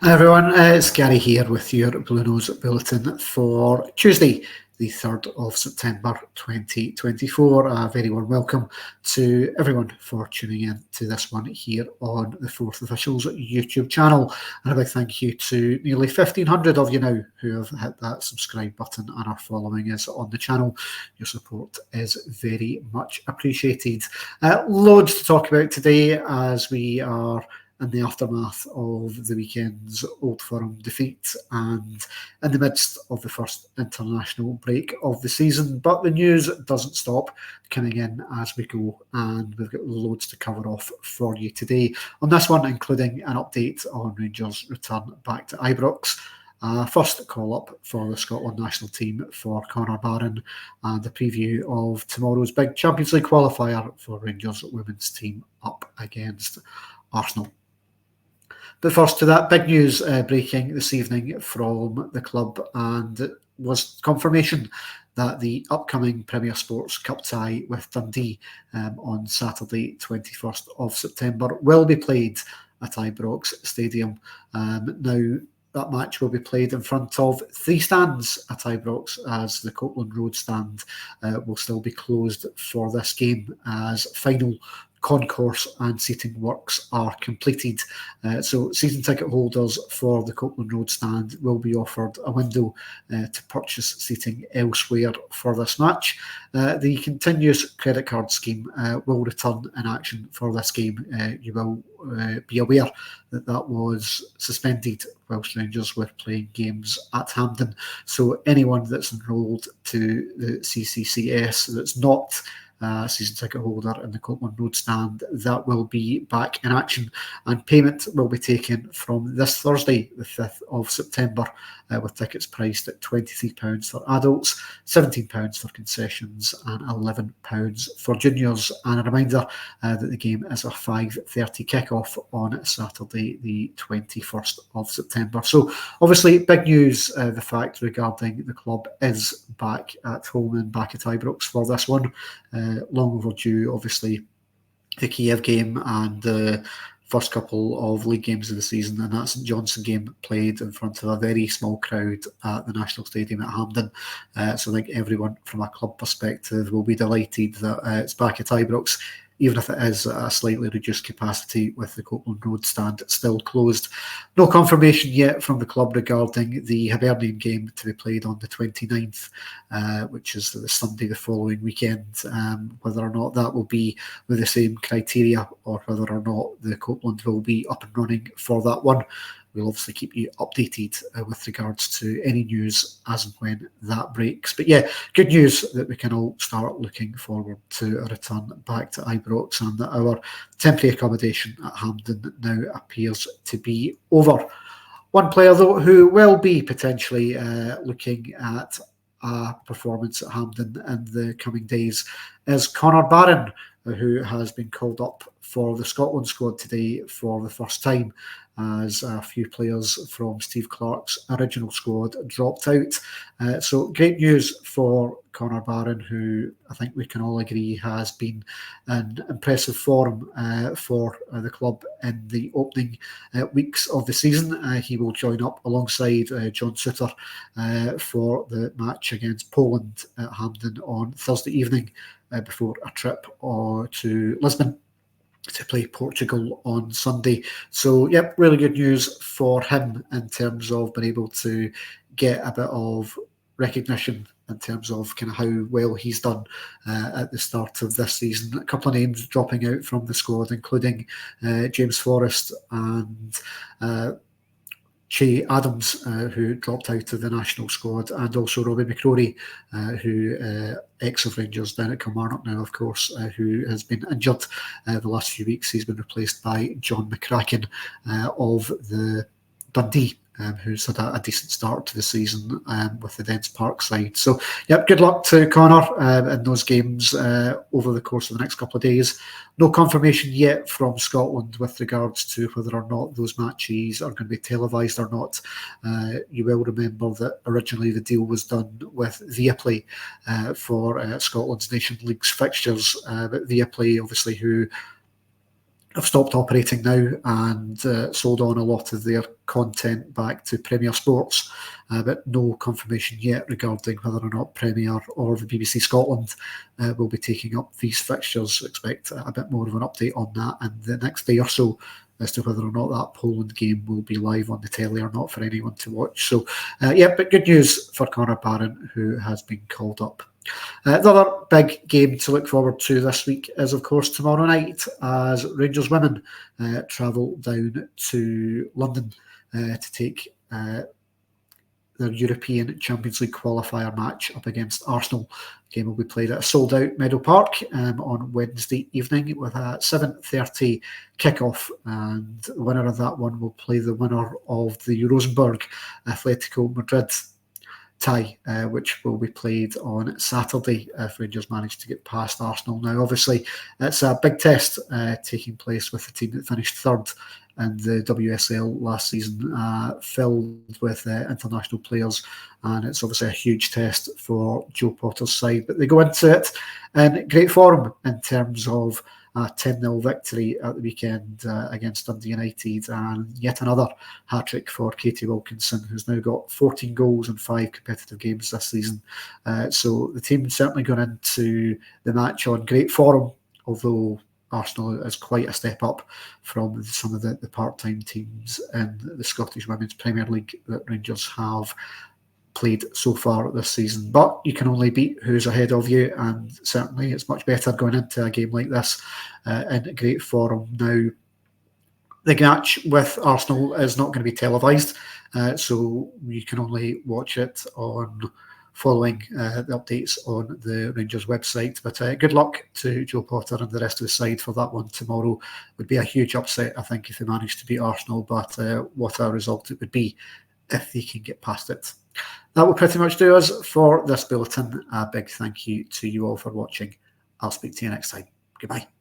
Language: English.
Hi everyone, it's Gary here with your Blue Nose Bulletin for Tuesday, the 3rd of September 2024. A very warm welcome to everyone for tuning in to this one here on the Fourth Official's YouTube channel. And a big thank you to nearly 1,500 of you now who have hit that subscribe button and are following us on the channel. Your support is very much appreciated. Loads to talk about today as we are in the aftermath of the weekend's Old Firm defeat and in the midst of the first international break of the season. But the news doesn't stop coming in as we go, and we've got loads to cover off for you today on this one, including an update on Rangers' return back to Ibrox, first call-up for the Scotland national team for Connor Barron, and a preview of tomorrow's big Champions League qualifier for Rangers' women's team up against Arsenal. But first to that big news breaking this evening from the club, and it was confirmation that the upcoming Premier Sports Cup tie with Dundee on Saturday 21st of September will be played at Ibrox Stadium. Now, that match will be played in front of 3 stands at Ibrox, as the Copeland Road stand will still be closed for this game as final concourse and seating works are completed. So season ticket holders for the Copeland Road stand will be offered a window to purchase seating elsewhere for this match. The continuous credit card scheme will return in action for this game. You will be aware that was suspended whilst Rangers were playing games at Hampden. So anyone that's enrolled to the CCCS that's not season ticket holder in the Copeland Road stand, that will be back in action, and payment will be taken from this Thursday, the 5th of September, with tickets priced at £23 for adults, £17 for concessions and £11 for juniors. And a reminder that the game is a 5:30 kick-off on Saturday the 21st of September. So obviously big news, the fact regarding the club is back at home and back at Ibrox for this one. Long overdue, obviously, the Kiev game and the first couple of league games of the season, and that St Johnstone game played in front of a very small crowd at the National Stadium at Hampden. So I think everyone from a club perspective will be delighted that it's back at Ibrox, even if it is at a slightly reduced capacity with the Copeland Road stand still closed. No confirmation yet from the club regarding the Hibernian game to be played on the 29th, which is the Sunday the following weekend, whether or not that will be with the same criteria or whether or not the Copeland will be up and running for that one. We'll obviously keep you updated with regards to any news as and when that breaks. But yeah, good news that we can all start looking forward to a return back to Ibrox, and that our temporary accommodation at Hampden now appears to be over. One player, though, who will be potentially looking at a performance at Hampden in the coming days is Connor Barron, who has been called up for the Scotland squad today for the first time, as a few players from Steve Clarke's original squad dropped out. So great news for Connor Barron, who I think we can all agree has been in impressive form for the club in the opening weeks of the season. He will join up alongside John Souttar for the match against Poland at Hampden on Thursday evening before a trip to Lisbon to play Portugal on Sunday. So, yep, really good news for him in terms of being able to get a bit of recognition in terms of kind of how well he's done at the start of this season. A couple of names dropping out from the squad, including James Forrest and Che Adams, who dropped out of the national squad, and also Robbie McCrory, who ex of Rangers down at Kilmarnock now, of course, who has been injured the last few weeks. He's been replaced by John McCracken of the Dundee, who's had a decent start to the season with the Dens Park side. So, yep, good luck to Connor in those games over the course of the next couple of days. No confirmation yet from Scotland with regards to whether or not those matches are going to be televised or not. You will remember that originally the deal was done with Viaplay for Scotland's Nation League's fixtures, but Viaplay, obviously, who have stopped operating now and sold on a lot of their content back to Premier Sports, but no confirmation yet regarding whether or not Premier or the BBC Scotland will be taking up these fixtures. Expect a bit more of an update on that in the next day or so as to whether or not that Poland game will be live on the telly or not for anyone to watch. So, but good news for Connor Barron, who has been called up. The other big game to look forward to this week is, of course, tomorrow night as Rangers women travel down to London to take their European Champions League qualifier match up against Arsenal. The game will be played at a sold-out Meadow Park on Wednesday evening with a 7:30 kick-off, and the winner of that one will play the winner of the Rosenborg Atletico Madrid tie, which will be played on Saturday if Rangers manage to get past Arsenal. Now, obviously, it's a big test taking place with the team that finished third in the WSL last season, filled with international players, and it's obviously a huge test for Joe Potter's side. But they go into it in great form in terms of a 10-0 victory at the weekend against Dundee United, and yet another hat-trick for Katie Wilkinson, who's now got 14 goals in 5 competitive games this season. So the team certainly gone into the match on great form, although Arsenal is quite a step up from some of the part-time teams in the Scottish Women's Premier League that Rangers have played so far this season. But you can only beat who's ahead of you, and certainly it's much better going into a game like this in great form. Now, the match with Arsenal is not going to be televised, so you can only watch it on following the updates on the Rangers website. But good luck to Joe Potter and the rest of the side for that one tomorrow. It would be a huge upset, I think, if they managed to beat Arsenal, but what a result it would be if they can get past it. That will pretty much do us for this bulletin. A big thank you to you all for watching. I'll speak to you next time. Goodbye.